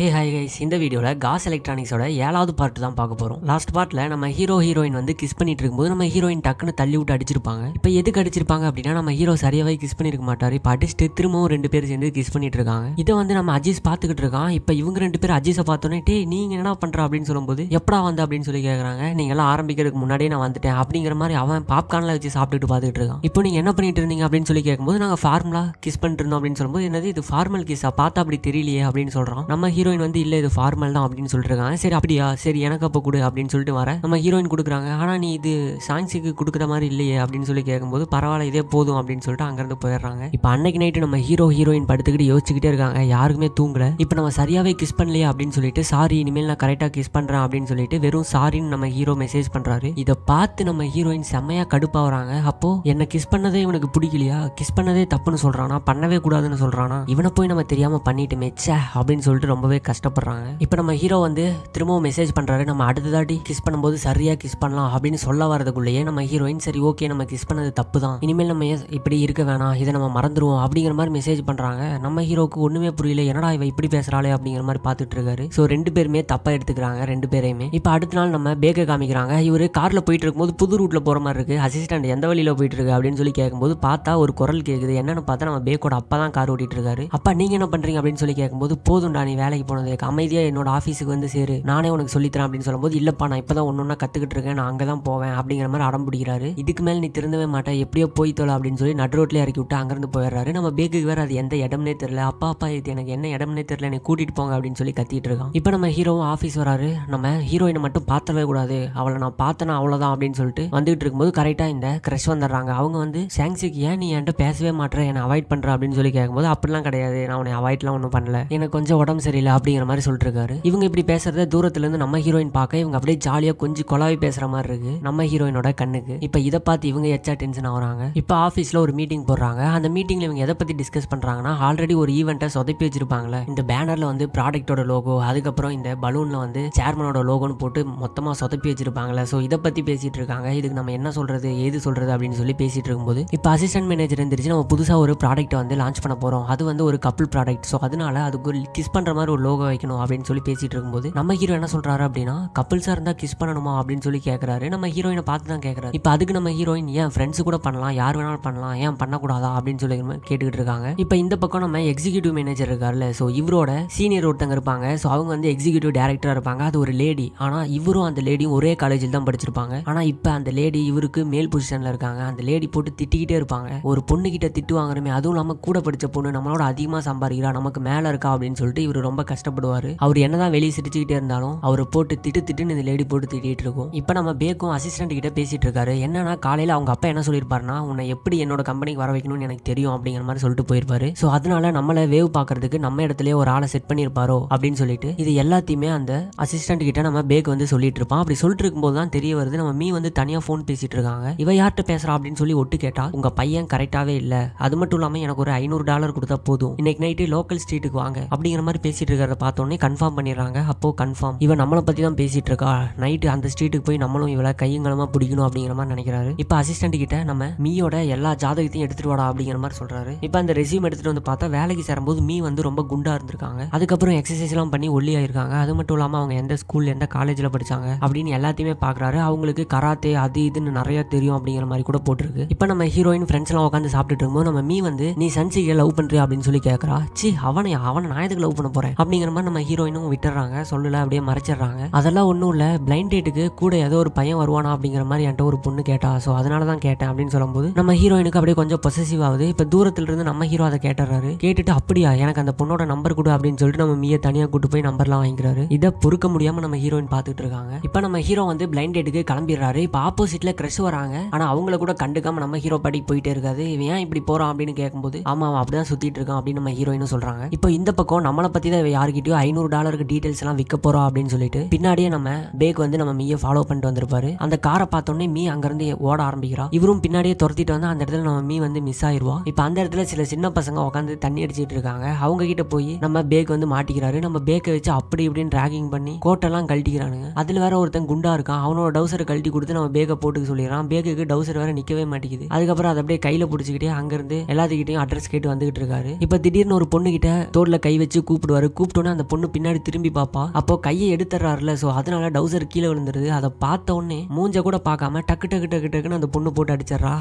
Hey hi guys, இந்த வீடியோவில் cos எலக்ட்ரானிக்ஸோட 7வது பார்ட் தான் பார்க்க போகிறோம். லாஸ்ட் பார்ட்டில் நம்ம ஹீரோயின் வந்து கிஸ் பண்ணிட்டு இருக்கும்போது நம்ம ஹீரோயின் டக்குன்னு தள்ளி விட்டு அடிச்சிருப்பாங்க. இப்போ எதுக்கு அடிச்சிருப்பாங்க அப்படின்னா நம்ம ஹீரோ சரியாவே கிஸ் பண்ணிருக்க மாட்டார். இப்போ அடிச்சுட்டு திரும்பவும் 2 பேர் சேர்ந்து கிஸ் பண்ணிட்டு இருக்காங்க. இதை வந்து நம்ம அஜீஸ் பார்த்துக்கிட்டு இருக்கான். இப்போ இவங்க 2 பேர் அஜீஸை பார்த்தோன்னே டே நீங்க என்ன பண்ற அப்படின்னு சொல்லும்போது எப்படா வந்து அப்படின்னு சொல்லி கேட்குறாங்க. நீங்களாம் ஆரம்பிக்கிறதுக்கு முன்னாடியே நான் வந்துட்டேன் அப்படிங்கிற மாதிரி அவன் பாப்கார்னில் வச்சு சாப்பிட்டுட்டு பார்த்துட்டு இருக்கான். இப்போ நீங்க என்ன பண்ணிட்டு இருந்தீங்க அப்படின்னு சொல்லி கேட்கும்போது நாங்கள் ஃபார்முலா கிஸ் பண்ணிட்டு இருந்தோம் அப்படின்னு சொல்லும்போது என்னது இது ஃபார்மல் கிஸ்ஸா பார்த்தா அப்படி தெரியலையே அப்படின்னு சொல்றோம். நம்ம ஹீரோயின் வந்து இல்லை இது ஃபார்மல் தான் அப்படின்னு சொல்லிட்டு இருக்காங்க. சரி அப்படியா, சரி எனக்கு அப்போ கொடு அப்படின்னு சொல்லிட்டு வர நம்ம ஹீரோயின் கொடுக்குறாங்க. ஆனால் நீ இது சாங்ஸுக்கு கொடுக்குற மாதிரி இல்லையே அப்படின்னு சொல்லி கேட்கும்போது பரவாயில்ல இதே போதும் அப்படின்னு சொல்லிட்டு அங்கேருந்து போயிடுறாங்க. இப்போ அன்னைக்கு நைட்டு நம்ம ஹீரோயின் படுத்துக்கிட்டு யோசிச்சுக்கிட்டே இருக்காங்க. யாருக்குமே தூங்கல. இப்போ நம்ம சரியாவே கிஸ் பண்ணலையே அப்படின்னு சொல்லிட்டு சாரி இனிமேல் நான் கரெக்டாக கிஸ் பண்ணுறேன் அப்படின்னு சொல்லிட்டு வெறும் சாரின்னு நம்ம ஹீரோ மெசேஜ் பண்ணுறாரு. இதை பார்த்து நம்ம ஹீரோயின் செம்மையாக கடுப்பாகிறாங்க. அப்போ என்ன கிஸ் பண்ணதே இவனுக்கு பிடிக்கலையா, கிஸ் பண்ணதே தப்புன்னு சொல்கிறானா, பண்ணவே கூடாதுன்னு சொல்கிறானா, இவனை போய் நம்ம தெரியாமல் பண்ணிட்டு மெச்சா அப்படின்னு சொல்லிட்டு ரொம்பவே கஷ்டப்படுறாங்க. இப்போ நம்ம ஹீரோ வந்து திரும்பவும் மெசேஜ் பண்ணுறாரு. நம்ம அடுத்த தாட்டி கிஸ் பண்ணும்போது சரியாக கிஸ் பண்ணலாம் அப்படின்னு சொல்ல வரதுக்குள்ளேயே நம்ம ஹீரோயின் சரி ஓகே நம்ம கிஸ் பண்ணது தப்பு தான், இனிமேல் நம்ம இப்படி இருக்க வேணாம், இதை நம்ம மறந்துடுவோம் அப்படிங்கிற மாதிரி மெசேஜ் பண்ணுறாங்க. நம்ம ஹீரோக்கு ஒன்றுமே புரியல, என்னடா இவ இப்படி பேசுகிறாளே அப்படிங்கிற மாதிரி பார்த்துட்டு இருக்காரு. ஸோ 2 பேருமே தப்பாக எடுத்துக்கிறாங்க 2 பேரையுமே. இப்போ அடுத்த நாள் நம்ம பேக்கை காமிக்கிறாங்க. இவர் காரில் போயிட்டு இருக்கும்போது புது ரூட்டில் போகிற மாதிரி இருக்குது. அசிஸ்டன்ட் எந்த வழியில் போயிட்டு இருக்கு அப்படின்னு சொல்லி கேட்கும்போது பார்த்தா ஒரு குரல் கேட்குது. என்னன்னு பார்த்தா நம்ம பேக்கோட அப்பா தான் கார் ஓட்டிட்டு இருக்காரு. அப்பா நீங்கள் என்ன பண்ணுறீங்க அப்படின்னு சொல்லி கேட்கும்போது போதும்டா நீ வேலைக்கு போனது, அமைதியாக என்னோட ஆஃபீஸுக்கு வந்து சேரு, நானே உனக்கு சொல்லித்தரேன் அப்படின்னு சொல்லும்போது இல்லப்பா நான் இப்பதான் ஒன்னொன்னா கத்துக்கிட்டு இருக்கேன், நான் அங்கே தான் போவேன் அப்படிங்கிற மாதிரி அடம் பிடிக்கிறாரு. இதுக்கு மேல் நீ திருந்தவே மாட்டேன், எப்படியோ போய் தோல அப்படின்னு சொல்லி நடு ரோட்ல இறக்கி விட்டு அங்கிருந்து போயிடுறாரு. நம்ம பேக்குக்கு வேற அது எந்த இடம்னே தெரியல. அப்பா இது எனக்கு என்ன இடம்னே தெரியல, என்னை கூட்டிட்டு போங்க அப்படின்னு சொல்லி கத்திட்டு இருக்கான். இப்போ நம்ம ஹீரோவும் ஆஃபீஸ் வராரு. நம்ம ஹீரோயினை மட்டும் பார்த்தவே கூடாது, அவளை நான் பார்த்தேன்னா அவ்வளோதான் அப்படின்னு சொல்லிட்டு வந்துட்டு இருக்கும்போது கரெக்டாக இந்த கிரஷ் வந்துடுறாங்க. அவங்க வந்து சாங்ஸுக்கு ஏன் நீ என்கிட்ட பேசவே மாட்டேற, என்னை அவாய்ட் பண்ற அப்படின்னு சொல்லி கேட்கும்போது அப்படிலாம் கிடையாது, நான் உன்னை அவாய்ட்லாம் ஒன்றும் பண்ணல, எனக்கு கொஞ்சம் உடம்பு சரியில்லை அப்படிங்கிற மாதிரி சொல்லிட்டு இருக்காரு. இவங்க இப்படி பேசுறத தூரத்துல இருந்து நம்ம ஹீரோயின் பார்க்க இவங்க அப்படியே ஜாலியா கொஞ்சம் கொலாவி பேசுற மாதிரி இருக்கு நம்ம ஹீரோயினோட கண்ணுக்கு. இப்ப இதை பார்த்து இவங்க எச்சா டென்ஷன் ஆகுறாங்க. இப்ப ஆபீஸ்ல ஒரு மீட்டிங் போடுறாங்க. அந்த மீட்டிங்ல இவங்க எதை பத்தி டிஸ்கஸ் பண்றாங்கன்னா ஆல்ரெடி ஒரு ஈவெண்ட்டை சொதப்பி வச்சிருப்பாங்களே, இந்த பேனர்ல வந்து ப்ராடக்டோட லோகோ, அதுக்கப்புறம் இந்த பலூன்ல வந்து சேர்மனோட லோகோன்னு போட்டு மொத்தமா சொதப்பி வச்சிருப்பாங்களே, ஸோ இதை பத்தி பேசிட்டு இருக்காங்க. இதுக்கு நம்ம என்ன சொல்றது ஏது சொல்றது அப்படின்னு சொல்லி பேசிட்டு இருக்கும்போது இப்ப அசிஸ்டன்ட் மேனேஜர் இருந்துருச்சு. நம்ம புதுசா ஒரு ப்ராடக்ட் வந்து லான்ச் பண்ண போறோம், அது வந்து ஒரு கப்பிள் ப்ராடக்ட், ஸோ அதனால அதுக்கு கிஸ் பண்ற மாதிரி ஒரு லோகோ வைக்கணும் அப்படின்னு சொல்லி பேசிட்டு இருக்கும்போது நம்ம ஹீரோ என்ன சொல்றாரு அப்படின்னா கப்பிள்ஸா இருந்தா கிஸ் பண்ணணுமா அப்படின்னு சொல்லி கேட்கறாரு. நம்ம ஹீரோயினை பார்த்து தான் கேட்கறாரு. இப்போ அதுக்கு நம்ம ஹீரோயின் ஏன் ஃப்ரெண்ட்ஸ் கூட பண்ணலாம், யார் வேணாலும் பண்ணலாம், ஏன் பண்ணக்கூடாதா அப்படின்னு சொல்லி கேட்டுக்கிட்டு இருக்காங்க. இப்போ இந்த பக்கம் நம்ம எக்ஸிக்யூட்டிவ் மேனேஜர் இருக்காருல்ல, ஸோ இவரோட சீனியர் ஒருத்தங்க இருப்பாங்க. ஸோ அவங்க வந்து எக்ஸிக்யூட்டிவ் டைரக்டரா இருப்பாங்க. அது ஒரு லேடி. ஆனா இவரும் அந்த லேடியும் ஒரே காலேஜில் தான் படிச்சிருப்பாங்க. ஆனா இப்போ அந்த லேடி இவருக்கு மேல் பொசிஷன்ல இருக்காங்க. அந்த லேடி போட்டு திட்டிக்கிட்டே இருப்பாங்க. ஒரு பொண்ணு கிட்ட திட்டு வாங்குறமே, அதுவும் இல்லாம கூட படிச்ச பொண்ணு நம்மளோட அதிகமா சம்பாதிக்கிறா, நமக்கு மேல இருக்கா அப்படின்னு சொல்லிட்டு இவர் ரொம்ப கஷ்டப்படுவாரு. அவர் என்னதான் வெளியே சிரிச்சுக்கிட்டே இருந்தாலும் அவரை போட்டு திட்டுன்னு இந்த லேடி போட்டு திட்டிட்டு இருக்கும். இப்போ நம்ம பேக்கும் அசிஸ்டன்ட் கிட்ட பேசிட்டு இருக்காரு. என்னன்னா காலையில அவங்க அப்பா என்ன சொல்லியிருப்பாருன்னா உன்னை எப்படி என்னோட கம்பெனிக்கு வர வைக்கணும்னு எனக்கு தெரியும் அப்படிங்கிற மாதிரி சொல்லிட்டு போயிருப்பாரு. ஸோ அதனால நம்மள வேவ் பார்க்கறதுக்கு நம்ம இடத்துலயே ஒரு ஆளை செட் பண்ணியிருப்பாரோ அப்படின்னு சொல்லிட்டு இது எல்லாத்தையுமே அந்த அசிஸ்டன்ட் கிட்ட நம்ம பேக் வந்து சொல்லிட்டு இருப்பான். அப்படி சொல்லிட்டு இருக்கும்போது தான் தெரிய வருது நம்ம மீ வந்து தனியா ஃபோன் பேசிட்டு இருக்காங்க. இவ யார்கிட்ட பேசுறா அப்படின்னு சொல்லி ஒட்டு கேட்டா உங்க பையன் கரெக்டாவே இல்ல, அது மட்டும் இல்லாம எனக்கு ஒரு $500 கொடுத்தா போதும், இன்னைக்கு நைட்டு லோக்கல் ஸ்ட்ரீட்டுக்கு வாங்க அப்படிங்கிற மாதிரி பேசிட்டு இருக்கிறத பார்த்தோன்னே கன்ஃபார்ம் பண்ணிடுறாங்க. அப்போ கன்ஃபார்ம் இவன் நம்மளை பத்தி தான் பேசிட்டு இருக்கா, நைட்டு அந்த ஸ்ட்ரீட்டுக்கு போய் நம்மளும் இவளை கையங்களமா பிடிக்கணும் அப்படிங்கிற மாதிரி நினைக்கிறாரு. இப்போ அசிஸ்டன்ட் கிட்ட நம்ம மீயோட எல்லா ஜாதகத்தையும் எடுத்துட்டு வாடா அப்படிங்கிற மாதிரி சொல்றாரு. இப்போ அந்த ரெசியூம் எடுத்துட்டு வந்து பார்த்தா வேலைக்கு சேரும்போது மீ வந்து ரொம்ப குண்டா இருந்திருக்காங்க. அதுக்கப்புறம் எக்ஸசைஸ் எல்லாம் பண்ணி ஒல்லியா இருக்காங்க. அது மட்டும் இல்லாம அவங்க எந்த ஸ்கூல் எந்த காலேஜ்ல படிச்சாங்க அப்படின்னு எல்லாத்தையுமே பாக்குறாரு. அவங்களுக்கு கராத்தே அது இதுன்னு நிறைய தெரியும் அப்படிங்கிற மாதிரி கூட போட்டிருக்கு. இப்போ நம்ம ஹீரோயின் ஃப்ரெண்ட்ஸ் எல்லாம் உட்காந்து சாப்பிட்டுட்டு இருக்கும்போது நம்ம மீ வந்து நீ சன்சிகை லவ் பண்றியா அப்படின்னு சொல்லி கேட்கறா. சி அவனை நான் எதுக்கு லவ் பண்ண போறேன் அப்படிங்கிற மாதிரி நம்ம ஹீரோயினும் விட்டுறாங்க, சொல்லல அப்படியே மறைச்சிடுறாங்க. அதெல்லாம் ஒன்றும் இல்லை, பிளைண்ட் டேட்டுக்கு கூட ஏதோ ஒரு பையன் வருவானா அப்படிங்கிற மாதிரி என்கிட்ட ஒரு பொண்ணு கேட்டா, ஸோ அதனால தான் கேட்டேன் அப்படின்னு சொல்லும்போது நம்ம ஹீரோயினுக்கு அப்படியே கொஞ்சம் பொசசிவ் ஆகுது. இப்போ தூரத்துல இருந்து நம்ம ஹீரோ அதை கேட்டுறாரு. கேட்டுட்டு அப்படியா எனக்கு அந்த பொண்ணோட நம்பர் கொடு அப்படின்னு சொல்லிட்டு நம்ம மீயை தனியாக கூட்டு போய் நம்பர்லாம் வாங்கிக்கிறாரு. இதை பொறுக்க முடியாம நம்ம ஹீரோயின் பார்த்துட்டு இருக்காங்க. இப்போ நம்ம ஹீரோ வந்து பிளைண்ட் டேட்டுக்கு கிளம்பிடுறாரு. இப்போ ஆப்போசிட்ல கிரஷ் வராங்க. ஆனா அவங்கள கூட கண்டுக்காம நம்ம ஹீரோ பாட்டி போயிட்டே இருக்காது. இவன் ஏன் இப்படி போறான் அப்படின்னு கேட்கும்போது ஆமா அவன் அப்படிதான் சுத்திட்டு இருக்கான் அப்படின்னு நம்ம ஹீரோயினும் சொல்றாங்க. இப்போ இந்த பக்கம் நம்மளை பத்தி தான் யாருக்கிட்டயோ $500 டீடைல்ஸ் எல்லாம் விற்க போறோம் அப்படின்னு சொல்லிட்டு பின்னாடியே நம்ம பேக் வந்து நம்ம மீயை ஃபாலோ பண்ணிட்டு வந்திருப்பாரு. அந்த காரை பார்த்தோன்னே மீ அங்கிருந்து ஓட ஆரம்பிக்கிறா. இவரும் பின்னாடியே துரத்திட்டு வந்து அந்த இடத்துல நம்ம மீ வந்து மிஸ் ஆயிருவா. இப்போ அந்த இடத்துல சில சின்ன பசங்க உட்காந்து தண்ணி அடிச்சிட்டு இருக்காங்க. அவங்க கிட்ட போய் நம்ம பேக் வந்து மாட்டிக்கிறாரு. நம்ம பேக்கை வச்சு அப்படி இப்படின்னு டிராகிங் பண்ணி கோட்டெல்லாம் கழட்டிக்கிறானுங்க. அதுல வேற ஒருத்தன் குண்டா இருக்கான். அவனோட டவுசரை கழட்டி கொடுத்து நம்ம பேக்கை போட்டுக்க சொல்லிடுறான். பேக்குக்கு டவுசர் வேற நிக்கவே மாட்டேங்குது. அதுக்கப்புறம் அதை அப்படியே கையில பிடிச்சிக்கிட்டே அங்கிருந்து எல்லாத்துக்கிட்டையும் அட்ரஸ் கேட்டு வந்துகிட்டு இருக்காரு. இப்போ திடீர்னு ஒரு பொண்ணு கிட்ட தோல்ல கை வச்சு கூப்பிடுவாரு. கூப்பிட்டோன்னே அந்த பொண்ணு பின்னாடி திரும்பி பாப்பா. அப்போ கையை எடுத்துறாருல, சோ அதனால டவுசர் கீழே விழுந்துருது. அதை பார்த்த உடனே மூஞ்ச கூட பார்க்காம டக்கு டக்கு டக்கு டக்குன்னு அந்த பொண்ணு போட்டு அடிச்சிடறா.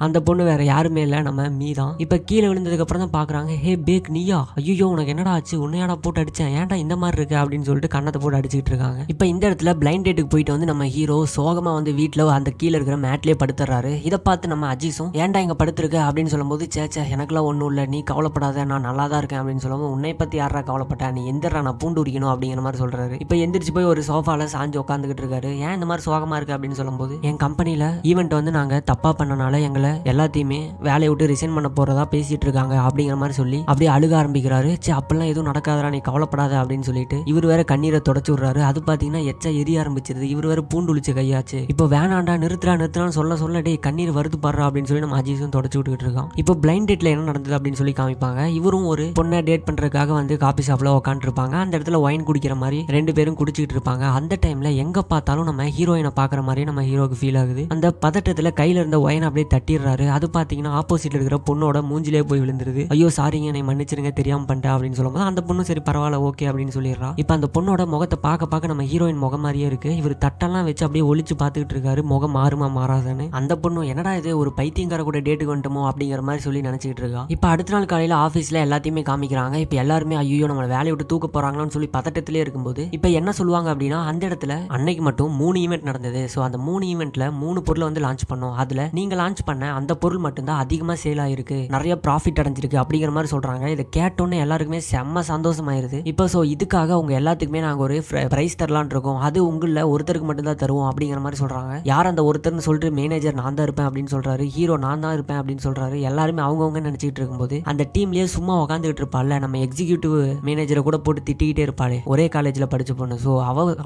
அந்த பொண்ணு வேற யாருமே இல்ல, நம்ம மீ தான். இப்ப கீழே விழுந்ததுக்கு அப்புறம் தான் பாக்குறாங்க, ஹே பேக் நீயா, ஐயோ உனக்கு என்னடா ஆச்சு, உன்னையாடா போட்டு அடிச்சேன், ஏன்டா இந்த மாதிரி இருக்கு அப்படின்னு சொல்லிட்டு கண்ணத்தை போட்டு அடிச்சுட்டு இருக்காங்க. இப்ப இந்த இடத்துல பிளைண்ட் டேட்டுக்கு போயிட்டு வந்து நம்ம ஹீரோ சோகமா வந்து வீட்டுல அந்த கீழே இருக்கிற மேட்லயே படுத்துறாரு. இதை பார்த்து நம்ம அஜீஸும் ஏன்டா இங்க படுத்திருக்க அப்படின்னு சொல்லும்போது, சேச்சே எனக்குலாம் ஒன்றும் இல்லை, நீ கவலைப்படாத, நான் நல்லா தான் இருக்கேன் அப்படின்னு சொல்லும்போது, உன்னை பத்தி யாரா கவலைப்பட்டா, நீ எந்திரா நான் பூண்டு உரிக்கணும் அப்படிங்கிற மாதிரி சொல்றாரு. இப்ப எந்திரிச்சு போய் ஒரு சோஃபால சாஞ்சு உட்காந்துக்கிட்டு இருக்காரு. ஏன் இந்த மாதிரி சோகமா இருக்கு அப்படின்னு சொல்லும்போது, என் கம்பெனில ஈவெண்ட் வந்து நாங்க தப்பா பண்ணனால எங்களை எல்லாத்தையுமே வேலையை விட்டு ரிசைன் பண்ண போறதா பேசிட்டு இருக்காங்க அப்படிங்கிற மாதிரி சொல்லி அப்படியே அழுக ஆரம்பிக்கிறாரு. சே அப்பெல்லாம் எதுவும் நடக்காதரா, நீ கவலைப்படாத அப்படின்னு சொல்லிட்டு இவர் வேற கண்ணீரை தொடச்சு விடுறாரு. அது பாத்தீங்கன்னா எச்சா எரிய ஆரம்பிச்சிருது. இவர் வேற பூண்டு உளிச்ச கையாச்சு. இப்போ வேணாண்டா நிறுத்துறான்னு சொல்ல டே கண்ணீர் வருது பாடுறா அப்படின்னு சொல்லி நம்ம அஜீஸும் தொடச்சு விட்டுக்கிட்டு இருக்கான். இப்போ பிளைண்ட் டேட்ல என்ன நடந்தது அப்படின்னு சொல்லி காமிப்பாங்க. இவரும் ஒரு பொண்ணை டேட் பண்றதுக்காக வந்து காபி ஷாப்ல உட்காந்து இருப்பாங்க. அந்த இடத்துல ஒயின் குடிக்கிற மாதிரி ரெண்டு பேரும் குடிச்சிட்டு இருப்பாங்க. அந்த டைம்ல எங்க பார்த்தாலும் நம்ம ஹீரோயினை பாக்குற மாதிரி நம்ம ஹீரோக்கு ஃபீல் ஆகுது. அந்த பதட்டத்துல கையில இருந்த ஒயின் அப்படியே தட்டிடுறாரு. அது பாத்தீங்கன்னா ஆப்போசிட்ல இருக்கிற பொண்ணோட மூஞ்சிலே போய் விழுந்துருது. ஐயோ சாரிங்க, என்னை மன்னிச்சிருங்க, தெரியாம பண்ணிட்டேன் அப்படின்னு சொல்லும்போது அந்த பொண்ணு சரி பரவாயில்ல ஓகே அப்படின்னு சொல்லிடுறா. இப்ப அந்த பொண்ணோட முகத்தை பார்க்க நம்ம ஹீரோயின் முகம் மாதிரியே இருக்கு. இவர் தட்டெல்லாம் வச்சு அப்படியே ஒளிச்சு பார்த்துக்கிட்டு இருக்காரு, முகம் மாறுமா மாறாதுன்னு. அந்த பொண்ணு என்னடா இது ஒரு பைத்தியங்கார கூட டேட்டுக்கு வந்துட்டோமோ அப்படிங்கிற மாதிரி சொல்லி நினைச்சிட்டு இருக்கா. இப்ப அடுத்த நாள் காலையில ஆபீஸ்ல எல்லாத்தையுமே காமிக்கிறாங்க. இப்ப எல்லாருமே ஐயோ நம்ம வேலையை விட்டு தூக்க போறாங்களான்னு சொல்லி பதட்டத்திலே இருக்கும்போது இப்ப என்ன சொல்லுவாங்க அப்படின்னா, அந்த இடத்துல அன்னைக்கு மட்டும் 3 ஈவெண்ட் நடந்தது. ஸோ அந்த 3 ஈவெண்ட்ல 3 பொருளை வந்து லான்ச் பண்ணோம். அதுல நீங்க லான்ச் பண்ண அந்த பொருள் மட்டும்தான் அதிகமா சேல் ஆயிருக்கு, நிறைய ப்ராஃபிட் அடைஞ்சிருக்கு அப்படிங்கிற மாதிரி சொல்றாங்க. இதை கேட்டோன்னே எல்லாருக்குமே செம்ம சந்தோஷமாயிருது. இப்போ ஸோ இதுக்காக உங்க எல்லாத்துக்குமே நாங்க ஒரு பிரைஸ் தரலான் இருக்கோம், அது உங்கள ஒருத்தருக்கு மட்டும்தான் தருவோம் அப்படிங்கிற மாதிரி சொல்றாங்க. யார் அந்த ஒருத்தர்னு சொல்லிட்டு மேனேஜர் நான் தான் இருப்பேன் அப்படின்னு சொல்றாரு, ஹீரோ நான் தான் இருப்பேன் அப்படின்னு சொல்றாரு. எல்லாருமே அவங்கவுங்க நினைச்சிட்டு இருக்கும்போது அந்த டீம்லயே சும்மா உட்காந்துக்கிட்டு இருப்பாள் நம்ம எக்ஸிக்யூட்டிவ் மேனேஜரை கூட போட்டு திட்டிக்கிட்டே இருப்பாளே, ஒரே காலேஜ்ல படிச்ச பொண்ணு. ஸோ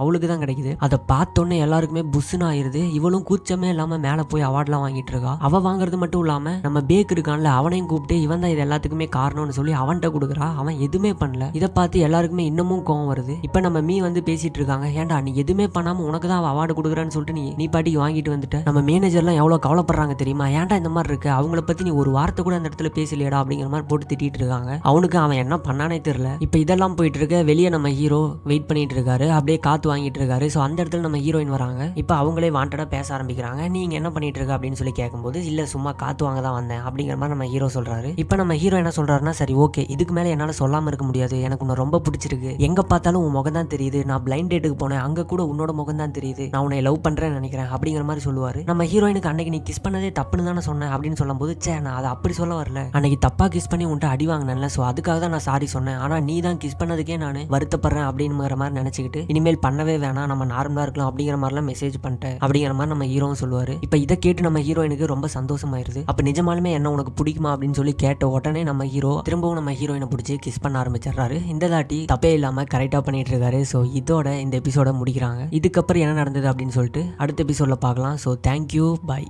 அவளுக்கு தான் கிடைக்குது. அதை பார்த்தோன்னே எல்லாருக்குமே புஷ்னு ஆயிருது. இவளும் கூச்சமே இல்லாம மேல போய் அவார்ட்லாம் வாங்கிட்டு இருக்கா. அவ வாங்குறது மட்டும் இல்லாம நம்ம பேக் இருக்கான்ல அவனையும் கூப்பிட்டு இவன் தான் இது எல்லாத்துக்குமே காரணம்னு சொல்லி அவன்கிட்ட கொடுக்குறா. அவன் எதுவுமே பண்ணல. இதை பார்த்து எல்லாருக்குமே இன்னமும் கோவம் வருது. இப்ப நம்ம மீ வந்து பேசிட்டு இருக்காங்க, ஏன்டா நீ எதுவுமே பண்ணாம உனக்கு தான் அவார்டு கொடுக்குறான்னு சொல்லிட்டு நீ பாட்டிக்கு வாங்கிட்டு வந்துட்ட, நம்ம மேனேஜர்லாம் எவ்வளவு கவலைப்படுறாங்க தெரியுமா, ஏன்டா இந்த மாதிரி இருக்கு, அவங்கள பத்தி நீ ஒரு வார்த்தை கூட அந்த இடத்துல பேசலையடா அப்படிங்கிற மாதிரி போட்டு திட்டிட்டு இருக்காங்க. அவனுக்கு அவன் என்ன பண்ணானே தெரியல. இப்ப இதெல்லாம் போயிட்டு இருக்க வெளியே நம்ம ஹீரோ வெயிட் பண்ணிட்டு இருக்காரு, அப்படியே காத்து வாங்கிட்டு இருக்காரு. ஸோ அந்த இடத்துல நம்ம ஹீரோயின் வராங்க. இப்போ அவங்களே வாண்டடா பேச ஆரம்பிக்கிறாங்க. நீங்க என்ன பண்ணிட்டு இருக்க அப்படின்னு சொல்லி கேட்கும்போது, இல்ல சும்மா காத்து வாங்க தான் வந்தேன் அப்படிங்கிற மாதிரி நம்ம ஹீரோ சொல்றாரு. இப்போ நம்ம ஹீரோ என்ன சொல்றாருன்னா, சரி ஓகே இதுக்கு மேல என்னால சொல்லாம இருக்க முடியாது, எனக்கு உன்னை ரொம்ப பிடிச்சிருக்கு, எங்க பார்த்தாலும் உன் முகம் தான் தெரியுது, நான் பிளைண்ட் டேட்டுக்கு போனேன் அங்க கூட உன்னோட முகம் தான் தெரியுது, நான் உன்னை லவ் பண்றேன்னு நினைக்கிறேன் அப்படிங்கிற மாதிரி சொல்லுவாரு. நம்ம ஹீரோயினுக்கு அன்னைக்கு நீ கிஸ் பண்ணதே தப்புன்னு தானே சொன்னேன் அப்படின்னு சொல்லும்போது, சே நான் அதை அப்படி சொல்ல வரல, அன்னைக்கு தப்பா கிஸ் பண்ணி உன்ட்டு அடி வாங்கினேன்ல, ஸோ அதுக்காக தான் நான் சாரி சொன்னேன், ஆனா நீ தான் கிஸ் பண்ணதுக்கே நான் வருத்தப்படுறேன் அப்படிங்கிற மாதிரி நினைச்சுக்கிட்டு இனிமேல் பண்ணவே வேணாம், நம்ம நார்மலா இருக்கலாம் அப்படிங்கிற மாதிரிலாம் மெசேஜ் பண்ணிட்டேன் அப்படிங்கிற மாதிரி நம்ம ஹீரோவும் சொல்லுவாரு. இப்போ இதை கேட்டு நம்ம ஹீரோயினுக்கு ரொம்ப சந்தோஷமாயிருது. அப்ப நிஜமாலுமே என்ன உனக்கு பிடிக்குமா அப்படின்னு சொல்லி கேட்ட உடனே நம்ம ஹீரோ திரும்பவும் நம்ம ஹீரோயினை பிடிச்சி கிஸ் பண்ண ஆரம்பிச்சிடுறாரு. இந்த தாட்டி தப்பே இல்லாம கரெக்டா பண்ணிட்டு இருக்காரு. ஸோ இதோட இந்த எபிசோட முடிக்கிறாங்க. இதுக்கப்புறம் என்ன நடந்தது அப்படின்னு சொல்லிட்டு அடுத்த எபிசோட்ல பார்க்கலாம். So thank you, by.